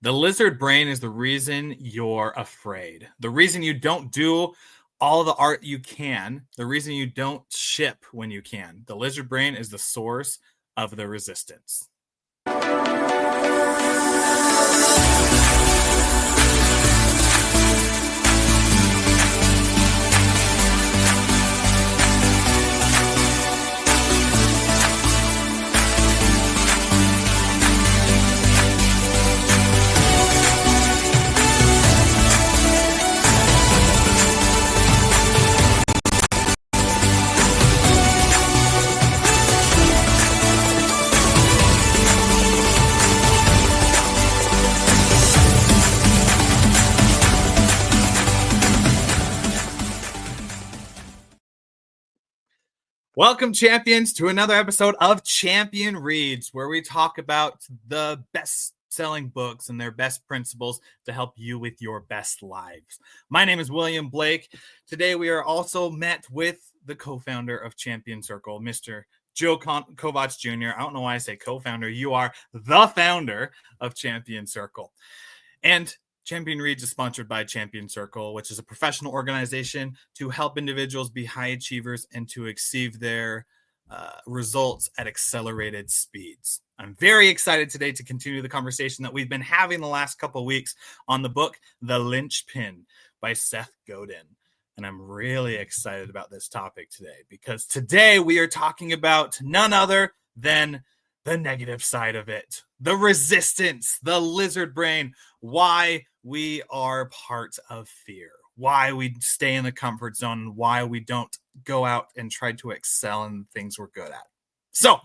The lizard brain is the reason you're afraid. The reason you don't do all the art you can. The reason you don't ship when you can. The lizard brain is the source of the resistance. Welcome, champions, to another episode of Champion Reads, where we talk about the best-selling books and their best principles to help you with your best lives. My name is William Blake. Today, we are also met with the co-founder of Champion Circle, Mr. Joe Kovacs Jr. I don't know why I say co-founder. You are the founder of Champion Circle. And Champion Reads is sponsored by Champion Circle, which is a professional organization to help individuals be high achievers and to achieve their results at accelerated speeds. I'm very excited today to continue the conversation that we've been having the last couple of weeks on the book, The Linchpin by Seth Godin. And I'm really excited about this topic today because today we are talking about none other than the negative side of it, the resistance, the lizard brain, why we are part of fear, why we stay in the comfort zone, why we don't go out and try to excel in things we're good at. So,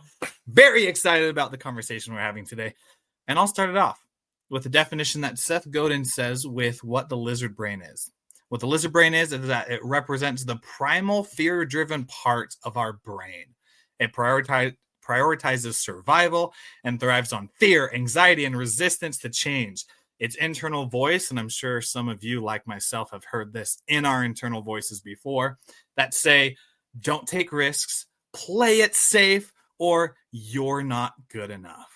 very excited about the conversation we're having today. And I'll start it off with the definition that Seth Godin says with what the lizard brain is. What the lizard brain is that it represents the primal fear-driven part of our brain. It prioritizes survival and thrives on fear, anxiety, and resistance to change. Its internal voice, and I'm sure some of you, like myself, have heard this in our internal voices before, that say, don't take risks, play it safe, or you're not good enough.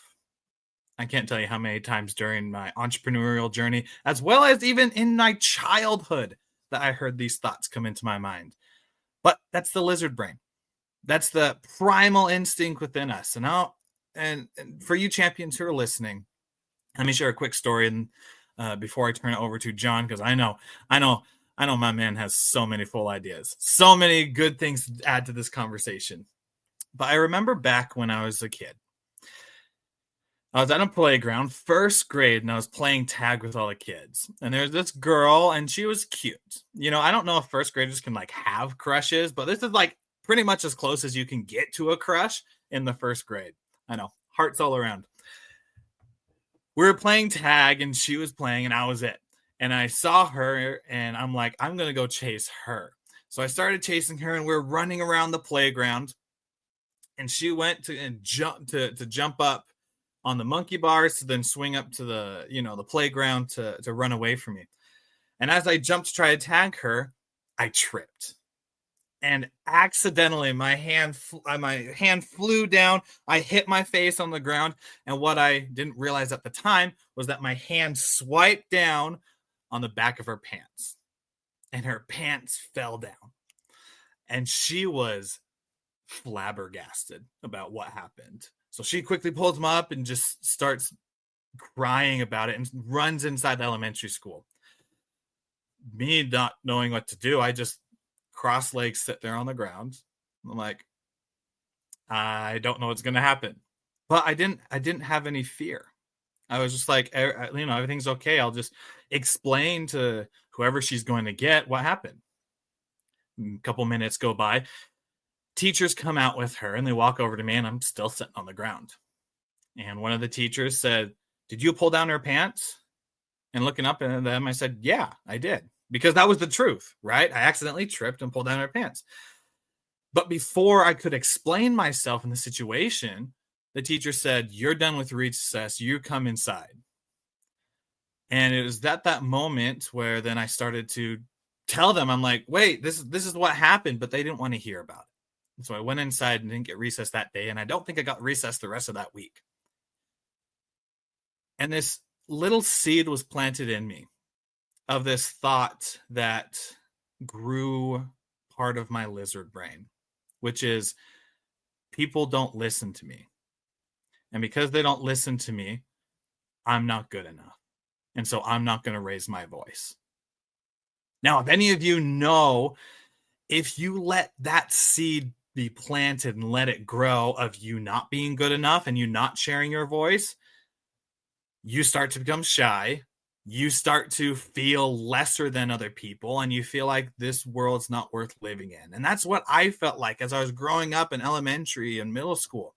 I can't tell you how many times during my entrepreneurial journey, as well as even in my childhood, that I heard these thoughts come into my mind. But that's the lizard brain. That's the primal instinct within us. And for you champions who are listening, let me share a quick story before I turn it over to John, because I know my man has so many full ideas, so many good things to add to this conversation. But I remember back when I was a kid, I was at a playground, first grade, and I was playing tag with all the kids. And there's this girl, and she was cute. You know, I don't know if first graders can have crushes, but this is pretty much as close as you can get to a crush in the first grade. I know, hearts all around. We were playing tag, and she was playing, and I was it. And I saw her, and I'm like, I'm going to go chase her. So I started chasing her, and we're running around the playground. And she went to jump up on the monkey bars to then swing up to the playground to run away from me. And as I jumped to try to tag her, I tripped. And accidentally, my hand flew down. I hit my face on the ground. And what I didn't realize at the time was that my hand swiped down on the back of her pants. And her pants fell down. And she was flabbergasted about what happened. So she quickly pulls me up and just starts crying about it and runs inside the elementary school. Me not knowing what to do, I just cross legs, sit there on the ground. I'm like, I don't know what's going to happen. But I didn't have any fear. I was just like, everything's okay. I'll just explain to whoever she's going to get what happened. A couple minutes go by. Teachers come out with her and they walk over to me and I'm still sitting on the ground. And one of the teachers said, "Did you pull down her pants?" And looking up at them, I said, "Yeah, I did." Because that was the truth, right? I accidentally tripped and pulled down her pants. But before I could explain myself in the situation, the teacher said, "You're done with recess. You come inside." And it was at that moment where then I started to tell them, I'm like, wait, this is what happened, but they didn't want to hear about it. And so I went inside and didn't get recess that day. And I don't think I got recess the rest of that week. And this little seed was planted in me of this thought that grew part of my lizard brain, which is people don't listen to me. And because they don't listen to me, I'm not good enough. And so I'm not going to raise my voice. Now, if any of you know, if you let that seed be planted and let it grow of you not being good enough and you not sharing your voice, you start to become shy. You start to feel lesser than other people, and you feel like this world's not worth living in. And that's what I felt like as I was growing up in elementary and middle school.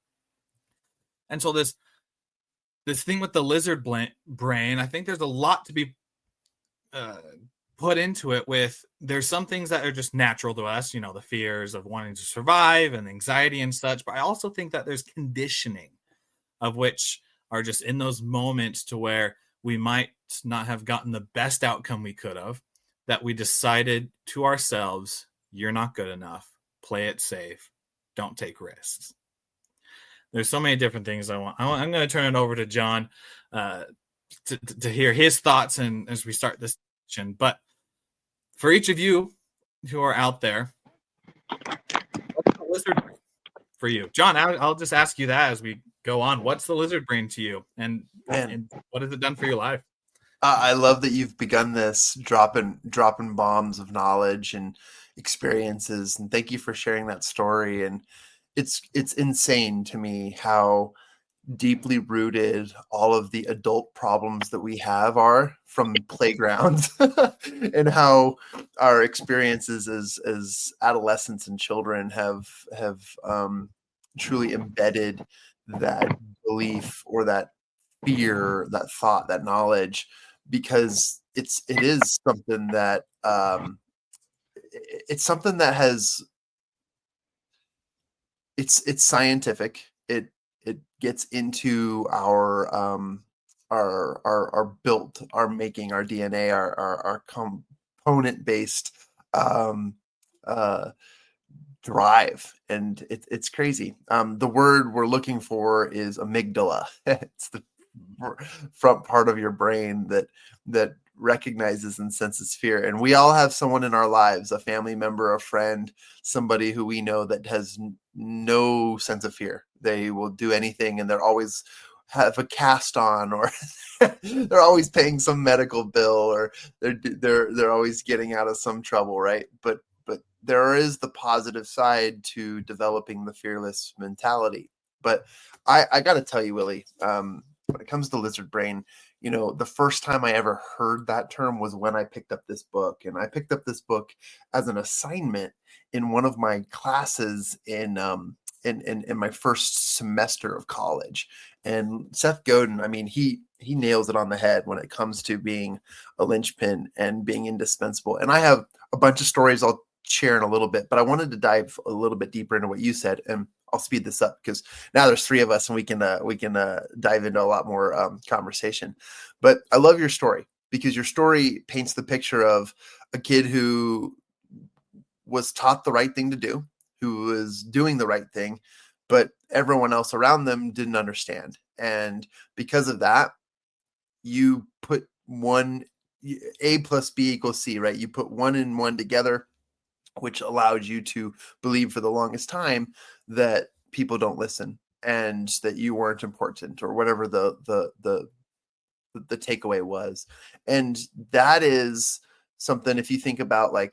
And so this thing with the lizard brain, I think there's a lot to be uh, put into it. With there's some things that are just natural to us, the fears of wanting to survive and anxiety and such. But I also think that there's conditioning, of which are just in those moments to where we might not have gotten the best outcome we could have, that we decided to ourselves, you're not good enough, play it safe, don't take risks. There's so many different things I'm going to turn it over to John to hear his thoughts and as we start this session. But for each of you who are out there, what's the lizard brain for you? John, I'll just ask you that as we go on. What's the lizard brain to you, and what has it done for your life? I love that you've begun this dropping bombs of knowledge and experiences, and thank you for sharing that story. And it's insane to me how deeply rooted all of the adult problems that we have are from playgrounds, and how our experiences as adolescents and children have truly embedded that belief or that fear, that thought, that knowledge, because it is something that it's something that has it's scientific. It gets into our built, our making, our DNA, our component based um uh drive, and it's crazy. The word we're looking for is amygdala. It's the front part of your brain that recognizes and senses fear. And we all have someone in our lives, a family member, a friend, somebody who we know that has no sense of fear. They will do anything, and they're always have a cast on, or they're always paying some medical bill, or they're always getting out of some trouble, right? But there is the positive side to developing the fearless mentality. But I got to tell you, Willie, when it comes to lizard brain, the first time I ever heard that term was when I picked up this book. And I picked up this book as an assignment in one of my classes in my first semester of college. And Seth Godin, I mean, he nails it on the head when it comes to being a linchpin and being indispensable. And I have a bunch of stories I'll share in a little bit, but I wanted to dive a little bit deeper into what you said, and I'll speed this up because now there's three of us and we can dive into a lot more conversation. But I love your story because your story paints the picture of a kid who was taught the right thing to do, who was doing the right thing, but everyone else around them didn't understand. And because of that, you put A plus B equals C, right? You put one and one together, which allowed you to believe for the longest time that people don't listen and that you weren't important, or whatever the takeaway was. And that is something, if you think about, like,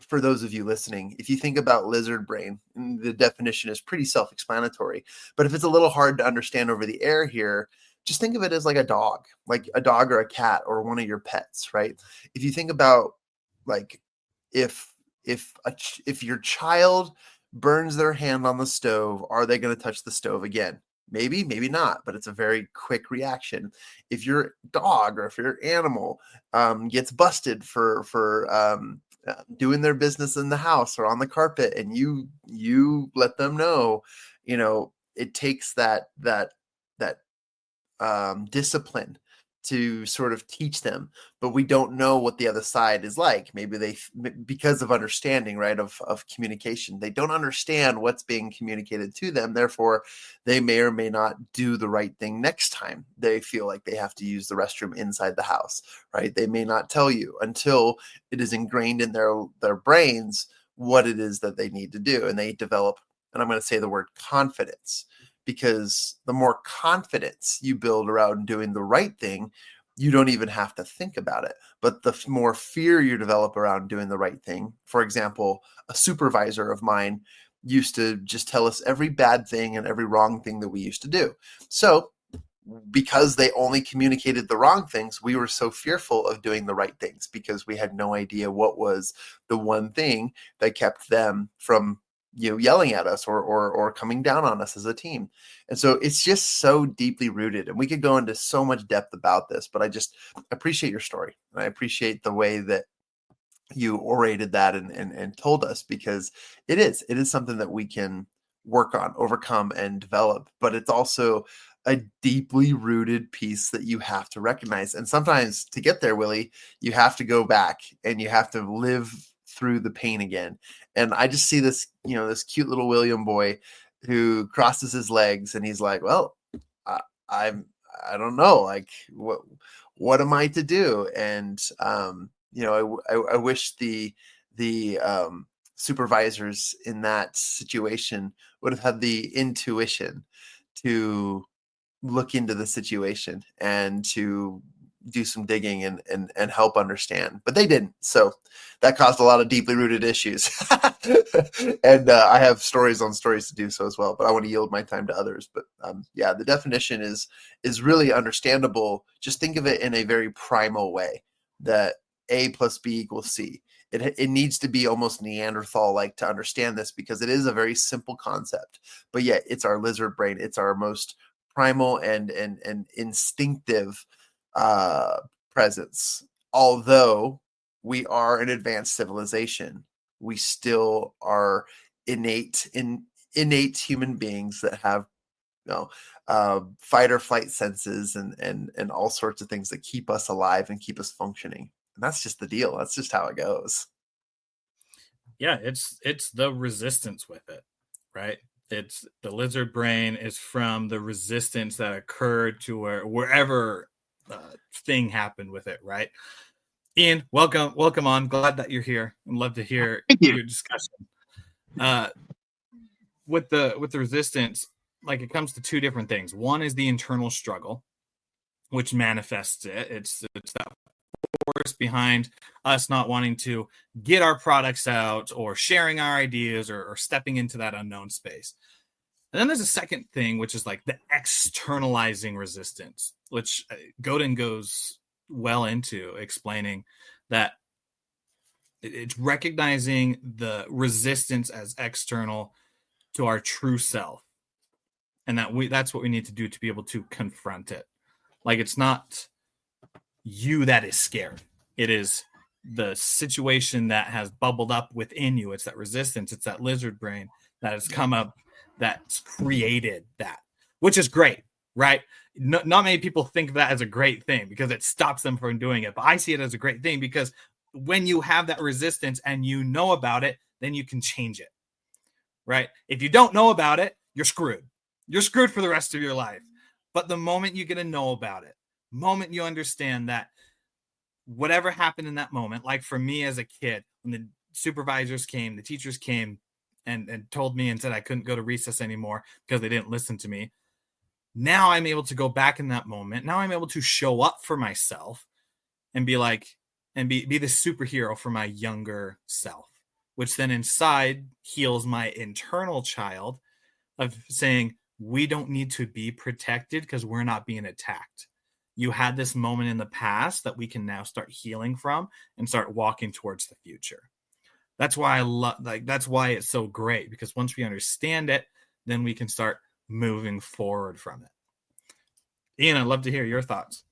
for those of you listening, if you think about lizard brain, the definition is pretty self-explanatory. But if it's a little hard to understand over the air here, just think of it as like a dog or a cat or one of your pets, right? If you think about, like, if your child burns their hand on the stove, are they going to touch the stove again? Maybe, maybe not, but it's a very quick reaction. If your dog or if your animal gets busted for doing their business in the house or on the carpet, and you let them know, it takes that discipline to sort of teach them, but we don't know what the other side is like. Maybe because of understanding, right, of communication, they don't understand what's being communicated to them. Therefore, they may or may not do the right thing next time they feel like they have to use the restroom inside the house, right? They may not tell you until it is ingrained in their brains what it is that they need to do, and they develop, and I'm going to say the word confidence, because the more confidence you build around doing the right thing, you don't even have to think about it. But the more fear you develop around doing the right thing, for example, a supervisor of mine used to just tell us every bad thing and every wrong thing that we used to do. So because they only communicated the wrong things, we were so fearful of doing the right things because we had no idea what was the one thing that kept them from yelling at us or coming down on us as a team. And so it's just so deeply rooted, and we could go into so much depth about this, but I just appreciate your story, and I appreciate the way that you orated that and told us, because it is something that we can work on, overcome, and develop. But it's also a deeply rooted piece that you have to recognize. And sometimes to get there, Willie, you have to go back and you have to live through the pain again. And I just see this, this cute little William boy who crosses his legs and he's like, well, I don't know, like what am I to do? And I wish the supervisors in that situation would have had the intuition to look into the situation and to do some digging and help understand, but they didn't. So that caused a lot of deeply rooted issues. And I have stories on stories to do so as well, but I want to yield my time to others. But the definition is really understandable. Just think of it in a very primal way, that A plus B equals C. It needs to be almost Neanderthal-like to understand this, because it is a very simple concept, but yet it's our lizard brain. It's our most primal and instinctive presence. Although we are an advanced civilization, we still are innate human beings that have fight or flight senses and all sorts of things that keep us alive and keep us functioning. And that's just the deal. That's just how it goes. Yeah, it's the resistance with it, right? It's the lizard brain is from the resistance that occurred to wherever thing happened with it, right? Ian, welcome on. Glad that you're here. I'd love to hear your discussion. With the resistance, like, it comes to two different things. One is the internal struggle, which manifests it. It's that force behind us not wanting to get our products out or sharing our ideas or stepping into that unknown space. And then there's a second thing, which is like the externalizing resistance, which Godin goes well into explaining that it's recognizing the resistance as external to our true self. And that's what we need to do to be able to confront it. Like, it's not you that is scared. It is the situation that has bubbled up within you. It's that resistance. It's that lizard brain that has come up, that's created that, which is great, right? Not many people think of that as a great thing because it stops them from doing it. But I see it as a great thing, because when you have that resistance and you know about it, then you can change it, right? If you don't know about it, you're screwed. You're screwed for the rest of your life. But the moment you get to know about it, moment you understand that whatever happened in that moment, like for me as a kid, when the supervisors came, the teachers came and told me and said I couldn't go to recess anymore because they didn't listen to me. Now I'm able to go back in that moment. Now I'm able to show up for myself and be like, and be the superhero for my younger self, which then inside heals my internal child of saying, we don't need to be protected because we're not being attacked. You had this moment in the past that we can now start healing from and start walking towards the future. That's why that's why it's so great, because once we understand it, then we can start moving forward from it. Ian, I'd love to hear your thoughts.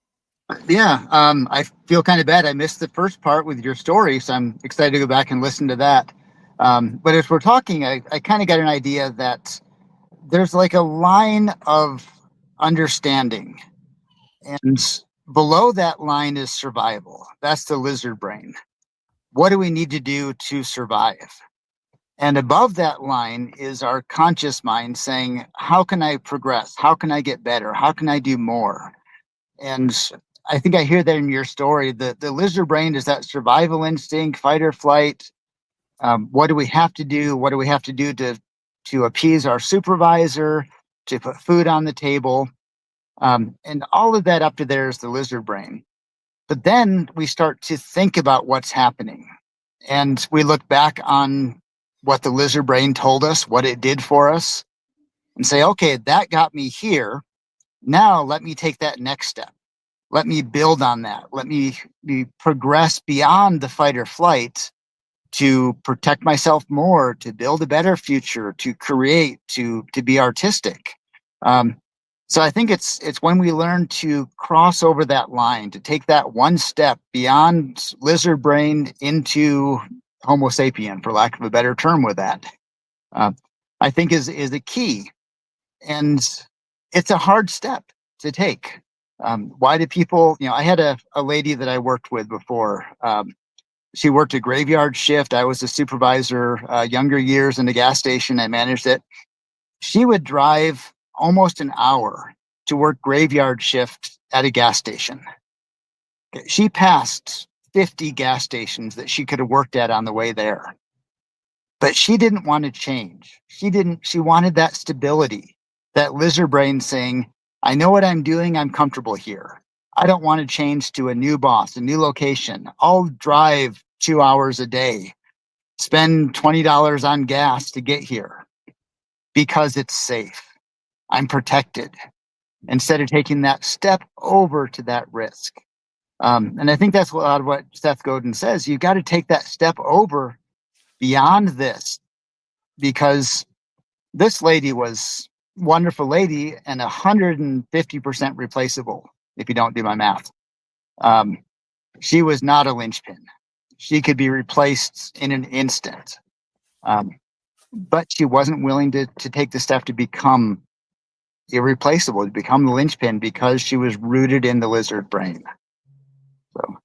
Yeah, I feel kind of bad. I missed the first part with your story, so I'm excited to go back and listen to that. But as we're talking, I kind of got an idea that there's like a line of understanding, and below that line is survival. That's the lizard brain. What do we need to do to survive? And above that line is our conscious mind saying, how can I progress? How can I get better? How can I do more? And I think I hear that in your story. The lizard brain is that survival instinct, fight or flight. What do we have to do? What do we have to do to appease our supervisor, to put food on the table? And all of that up to there is the lizard brain. But then we start to think about what's happening. And we look back on what the lizard brain told us, what it did for us, and say, okay, that got me here. Now let me take that next step. Let me build on that. Let me progress beyond the fight or flight to protect myself more, to build a better future, to create, to be artistic. So I think it's when we learn to cross over that line, to take that one step beyond lizard brain into Homo sapien, for lack of a better term, with that. I think is a key, and it's a hard step to take. Why do people? I had a lady that I worked with before. She worked a graveyard shift. I was a supervisor, younger years in the gas station. I managed it. She would drive almost an hour to work graveyard shift at a gas station. She passed 50 gas stations that she could have worked at on the way there. But she didn't want to change. She wanted that stability, that lizard brain saying, I know what I'm doing. I'm comfortable here. I don't want to change to a new boss, a new location. I'll drive 2 hours a day, spend $20 on gas to get here because it's safe. I'm protected, instead of taking that step over to that risk. And I think that's a lot of what Seth Godin says. You've got to take that step over beyond this, because this lady was a wonderful lady and 150% replaceable, if you don't do my math. She was not a linchpin. She could be replaced in an instant. But she wasn't willing to take the step to become irreplaceable, to become the linchpin, because she was rooted in the lizard brain. So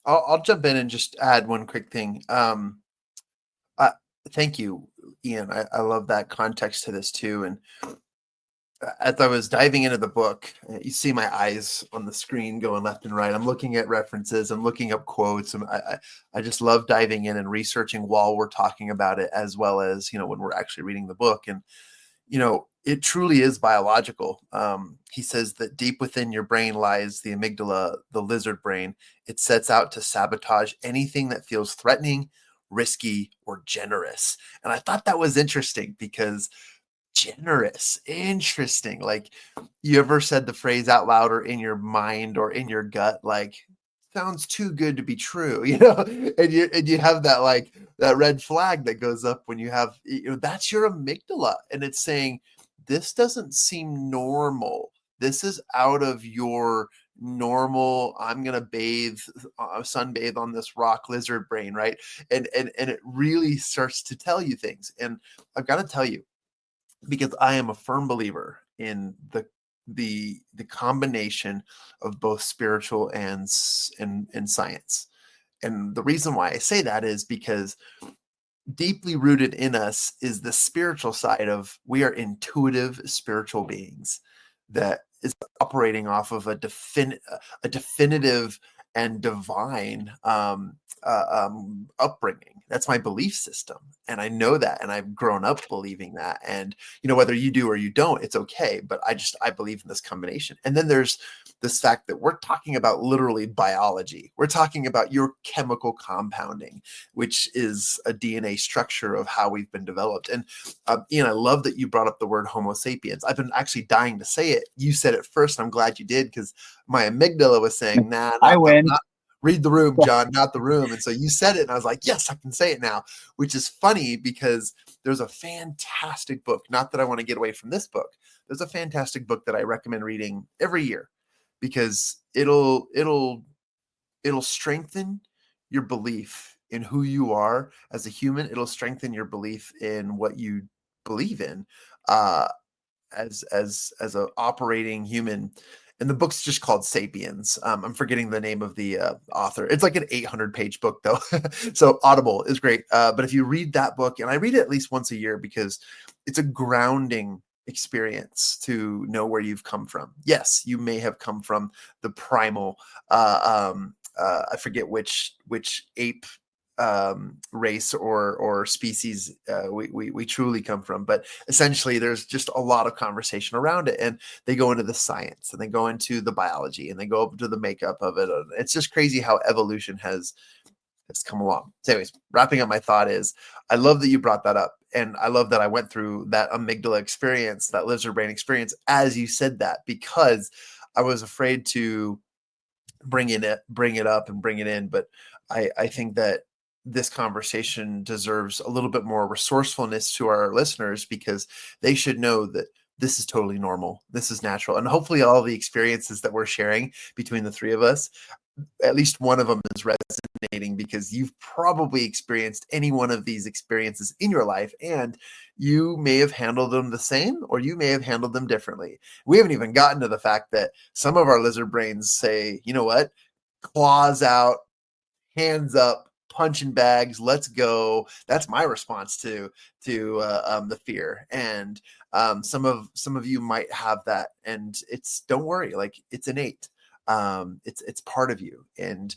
I'll jump in and just add one quick thing. Thank you, Ian. I love that context to this too. And as I was diving into the book, you see my eyes on the screen going left and right. I'm looking at references. I'm looking up quotes. And I just love diving in and researching while we're talking about it, as well as, when we're actually reading the book. And, it truly is biological. He says that deep within your brain lies the amygdala, the lizard brain. It sets out to sabotage anything that feels threatening, risky, or generous. And I thought that was interesting, because generous, interesting. Like, you ever said the phrase out loud or in your mind or in your gut, like, sounds too good to be true, and you have that, like, that red flag that goes up when you have, that's your amygdala, and it's saying, this doesn't seem normal. This is out of your normal, I'm gonna sunbathe on this rock lizard brain, right? And it really starts to tell you things. And I've got to tell you, because I am a firm believer in the combination of both spiritual and science. And the reason why I say that is because deeply rooted in us is the spiritual side of, we are intuitive spiritual beings that is operating off of a definitive and divine upbringing. That's my belief system. And I know that, and I've grown up believing that. And, whether you do or you don't, it's okay. But I believe in this combination. And then there's this fact that we're talking about literally biology. We're talking about your chemical compounding, which is a DNA structure of how we've been developed. And Ian, I love that you brought up the word Homo sapiens. I've been actually dying to say it. You said it first. I'm glad you did, because my amygdala was saying, nah, I win. Read the room, John, not the room. And so you said it, and I was like, yes, I can say it now, which is funny, because there's a fantastic book. Not that I want to get away from this book. There's a fantastic book that I recommend reading every year, because it'll strengthen your belief in who you are as a human. It'll strengthen your belief in what you believe in. as a operating human. And the book's just called Sapiens. I'm forgetting the name of the author. It's like an 800-page book, though. So Audible is great. But if you read that book, and I read it at least once a year because it's a grounding experience to know where you've come from. Yes, you may have come from the primal, I forget which ape race or species we truly come from, but essentially there's just a lot of conversation around it, and they go into the science and they go into the biology and they go up to the makeup of it. It's just crazy how evolution has come along. So anyways, wrapping up my thought is, I love that you brought that up, and I love that I went through that amygdala experience, that lizard brain experience, as you said that, because I was afraid to bring it up and bring it in. But I think that this conversation deserves a little bit more resourcefulness to our listeners, because they should know that this is totally normal. This is natural. And hopefully all the experiences that we're sharing between the three of us, at least one of them is resonating, because you've probably experienced any one of these experiences in your life, and you may have handled them the same, or you may have handled them differently. We haven't even gotten to the fact that some of our lizard brains say, you know what, claws out, hands up, punching bags, let's go. That's my response to the fear. And some of you might have that, and don't worry, like, it's innate. It's part of you. And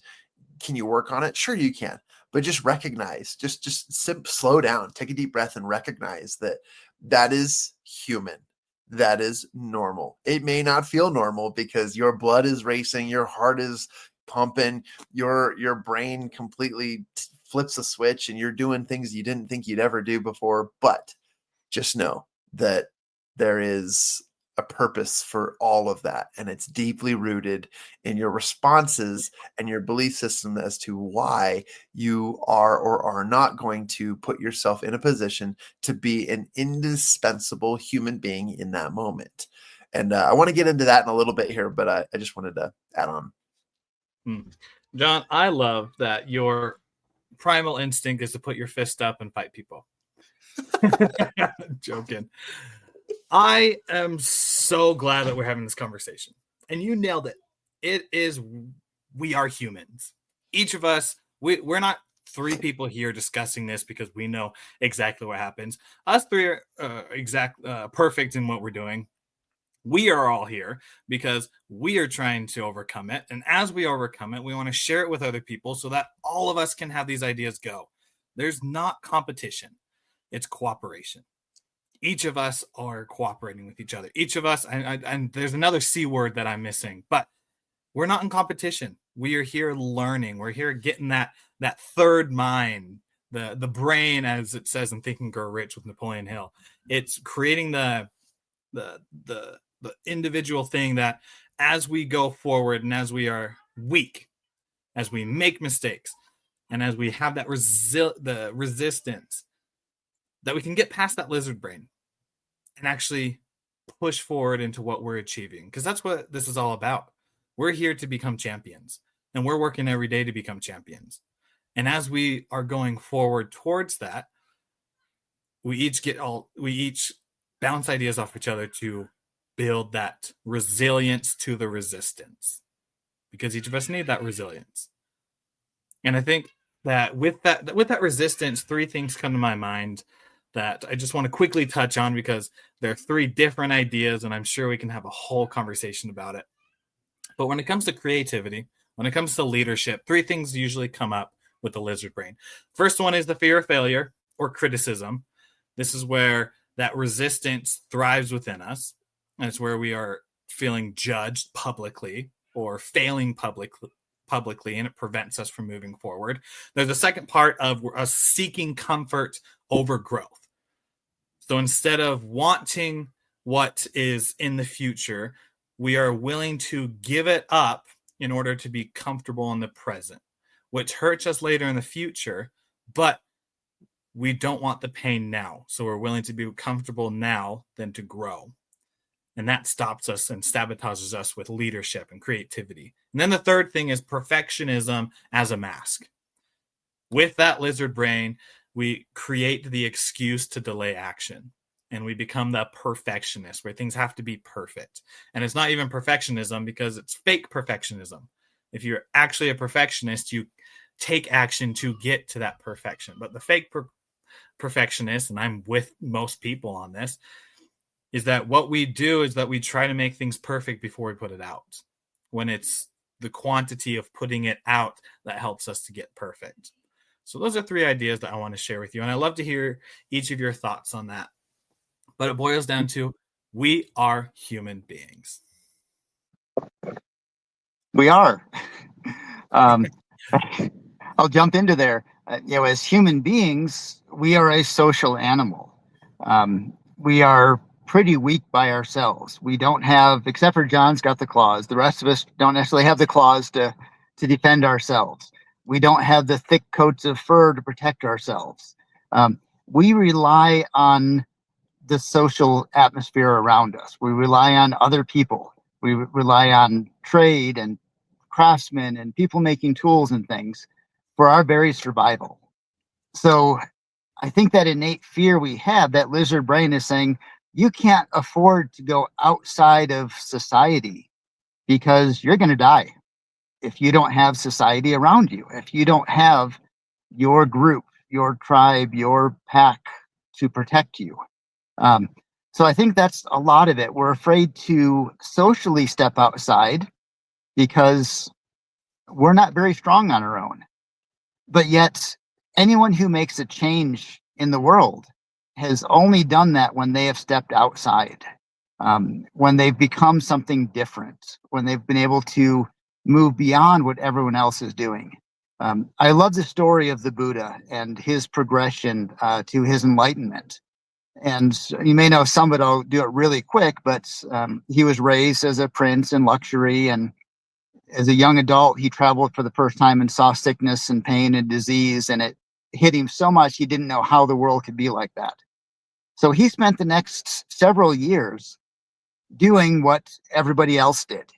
can you work on it? Sure you can, but just recognize, slow down, take a deep breath, and recognize that is human. That is normal. It may not feel normal because your blood is racing, your heart is pumping, your brain completely flips a switch, and you're doing things you didn't think you'd ever do before. But just know that there is a purpose for all of that, and it's deeply rooted in your responses and your belief system as to why you are or are not going to put yourself in a position to be an indispensable human being in that moment. And I want to get into that in a little bit here, but I just wanted to add on. John, I love that your primal instinct is to put your fist up and fight people. Joking. I am so glad that we're having this conversation, and you nailed it. We are humans. Each of us, we're not three people here discussing this because we know exactly what happens. Us three are perfect in what we're doing. We are all here because we are trying to overcome it. And as we overcome it, we want to share it with other people so that all of us can have these ideas go. There's not competition. It's cooperation. Each of us are cooperating with each other. Each of us, and there's another C word that I'm missing, but we're not in competition. We are here learning. We're here getting that third mind, the brain, as it says in Think and Grow Rich with Napoleon Hill. It's creating the individual thing that, as we go forward and as we are weak, as we make mistakes, and as we have that the resistance, that we can get past that lizard brain and actually push forward into what we're achieving. Because that's what this is all about. We're here to become champions, and we're working every day to become champions. And as we are going forward towards that, we each bounce ideas off each other to build that resilience to the resistance, because each of us need that resilience. And I think that with that resistance, three things come to my mind that I just want to quickly touch on, because there are three different ideas, and I'm sure we can have a whole conversation about it. But when it comes to creativity, when it comes to leadership, three things usually come up with the lizard brain. First one is the fear of failure or criticism. This is where that resistance thrives within us. And it's where we are feeling judged publicly or failing publicly, and it prevents us from moving forward. There's a second part of us seeking comfort over growth. So instead of wanting what is in the future, we are willing to give it up in order to be comfortable in the present, which hurts us later in the future, but we don't want the pain now. So we're willing to be comfortable now than to grow. And that stops us and sabotages us with leadership and creativity. And then the third thing is perfectionism as a mask. With that lizard brain, we create the excuse to delay action. and we become the perfectionist where things have to be perfect. And it's not even perfectionism because it's fake perfectionism. If you're actually a perfectionist, you take action to get to that perfection. But the fake perfectionist, and I'm with most people on this, is that what we do is that we try to make things perfect before we put it out, when it's the quantity of putting it out that helps us to get perfect. So those are 3 ideas that I want to share with you. And I love to hear each of your thoughts on that. But it boils down to, we are human beings. We are. I'll jump into there. As human beings, we are a social animal. We are pretty weak by ourselves. We don't have, except for John's got the claws. The rest of us don't necessarily have the claws to defend ourselves. We don't have the thick coats of fur to protect ourselves. We rely on the social atmosphere around us. We rely on other people. We rely on trade and craftsmen and people making tools and things for our very survival. So I think that innate fear we have, that lizard brain is saying, you can't afford to go outside of society because you're going to die if you don't have society around you, if you don't have your group, your tribe, your pack to protect you. So I think that's a lot of it. We're afraid to socially step outside because we're not very strong on our own. But yet, anyone who makes a change in the world has only done that when they have stepped outside, when they've become something different, when they've been able to move beyond what everyone else is doing. I love the story of the Buddha and his progression to his enlightenment. And you may know some of it, I'll do it really quick, but he was raised as a prince in luxury. And as a young adult, he traveled for the first time and saw sickness and pain and disease. And it hit him so much, he didn't know how the world could be like that. So he spent the next several years doing what everybody else did.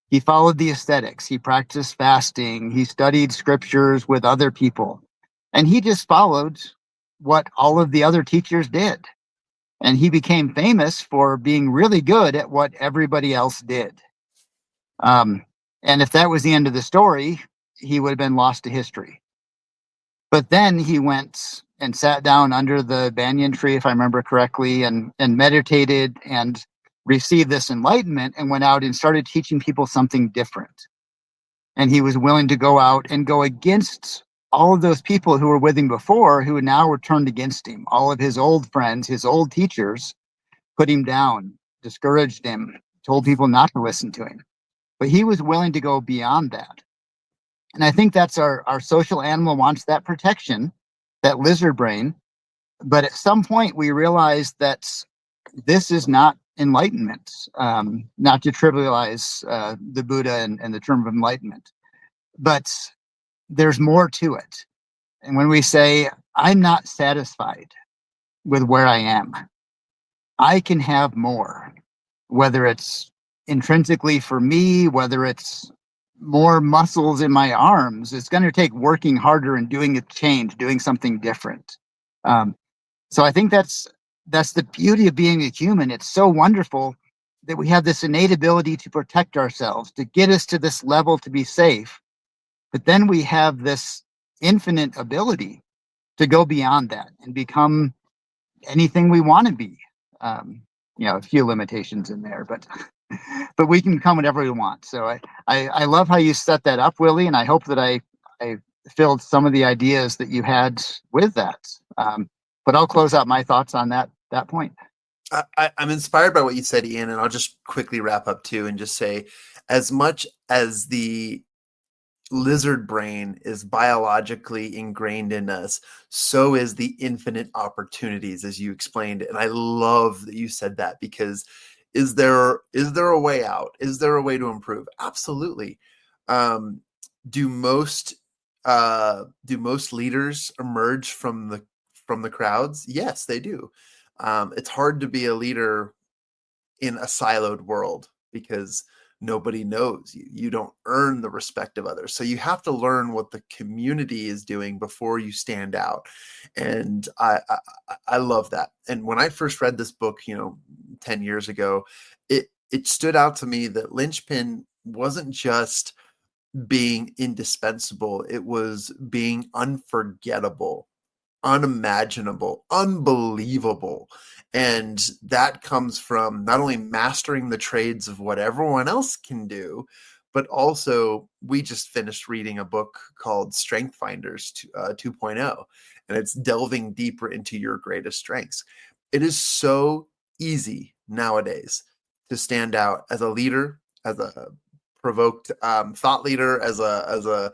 He followed the aesthetics. He practiced fasting. He studied scriptures with other people. And he just followed what all of the other teachers did. And he became famous for being really good at what everybody else did. And if that was the end of the story, he would have been lost to history. But then he went and sat down under the banyan tree, if I remember correctly, and meditated and received this enlightenment and went out and started teaching people something different. And he was willing to go out and go against all of those people who were with him before, who now were turned against him. All of his old friends, his old teachers, put him down, discouraged him, told people not to listen to him. But he was willing to go beyond that. And I think that's our social animal wants that protection, that lizard brain. But at some point, we realize that this is not enlightenment, not to trivialize the Buddha and the term of enlightenment. But there's more to it. And when we say, I'm not satisfied with where I am, I can have more, whether it's intrinsically for me, whether it's more muscles in my arms. It's going to take working harder and doing a change, doing something different. So I think that's the beauty of being a human. It's so wonderful that we have this innate ability to protect ourselves, to get us to this level to be safe. But then we have this infinite ability to go beyond that and become anything we want to be. A few limitations in there, but we can become whatever we want. So I love how you set that up, Willie, and I hope that I filled some of the ideas that you had with that. But I'll close out my thoughts on that point. I'm inspired by what you said, Ian, and I'll just quickly wrap up too and just say, as much as the lizard brain is biologically ingrained in us, so is the infinite opportunities, as you explained. And I love that you said that, because is there a way out? Is there a way to improve? Absolutely. Do most leaders emerge from the crowds? Yes, they do. It's hard to be a leader in a siloed world, because nobody knows you. You don't earn the respect of others. So you have to learn what the community is doing before you stand out. And I love that. And when I first read this book, 10 years ago, it stood out to me that Linchpin wasn't just being indispensable. It was being unforgettable, unimaginable, unbelievable. And that comes from not only mastering the trades of what everyone else can do, but also we just finished reading a book called Strength Finders 2.0, and it's delving deeper into your greatest strengths. It is so easy nowadays to stand out as a leader, as a provoked thought leader, as a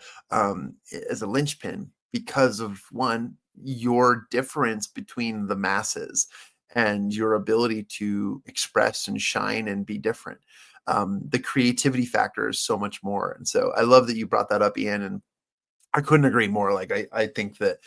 linchpin, because of one, your difference between the masses and your ability to express and shine and be different. The creativity factor is so much more. And so I love that you brought that up, Ian, and I couldn't agree more. Like, I think that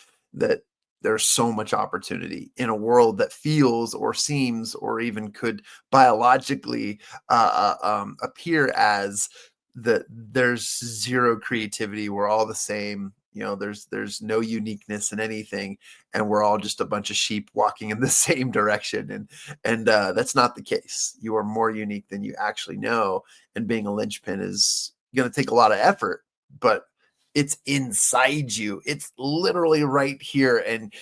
there's so much opportunity in a world that feels or seems or even could biologically appear as that there's zero creativity. We're all the same. There's no uniqueness in anything, and we're all just a bunch of sheep walking in the same direction. And that's not the case. You are more unique than you actually know. And being a linchpin is going to take a lot of effort, but it's inside you. It's literally right here. And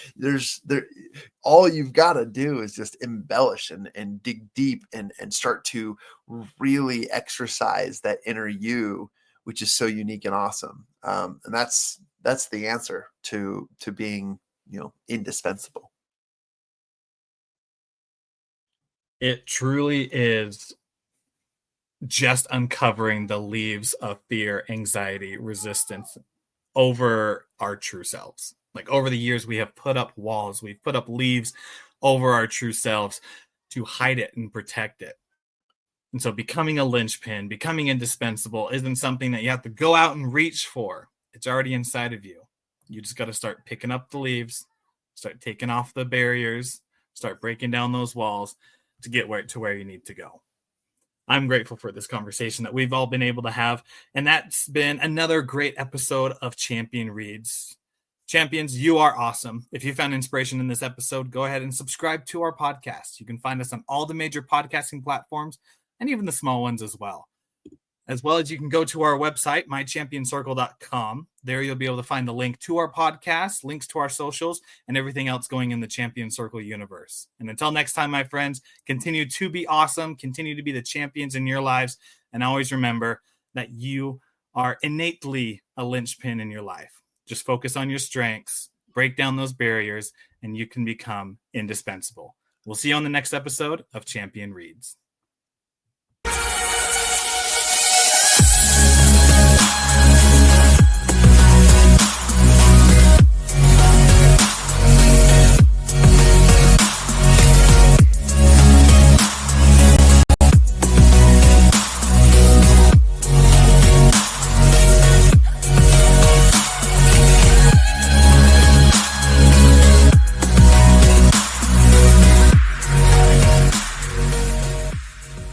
all you've got to do is just embellish and dig deep and start to really exercise that inner you, which is so unique and awesome. And that's the answer to being, indispensable. It truly is just uncovering the leaves of fear, anxiety, resistance over our true selves. Like, over the years, we have put up walls, we've put up leaves over our true selves to hide it and protect it. And so becoming a linchpin, becoming indispensable isn't something that you have to go out and reach for. It's already inside of you. You just got to start picking up the leaves, start taking off the barriers, start breaking down those walls to get where you need to go. I'm grateful for this conversation that we've all been able to have. And that's been another great episode of Champion Reads. Champions, you are awesome. If you found inspiration in this episode, go ahead and subscribe to our podcast. You can find us on all the major podcasting platforms and even the small ones as well. As well as you can go to our website, mychampionscircle.com. There you'll be able to find the link to our podcast, links to our socials, and everything else going in the Champion Circle universe. And until next time, my friends, continue to be awesome, continue to be the champions in your lives, and always remember that you are innately a linchpin in your life. Just focus on your strengths, break down those barriers, and you can become indispensable. We'll see you on the next episode of Champion Reads.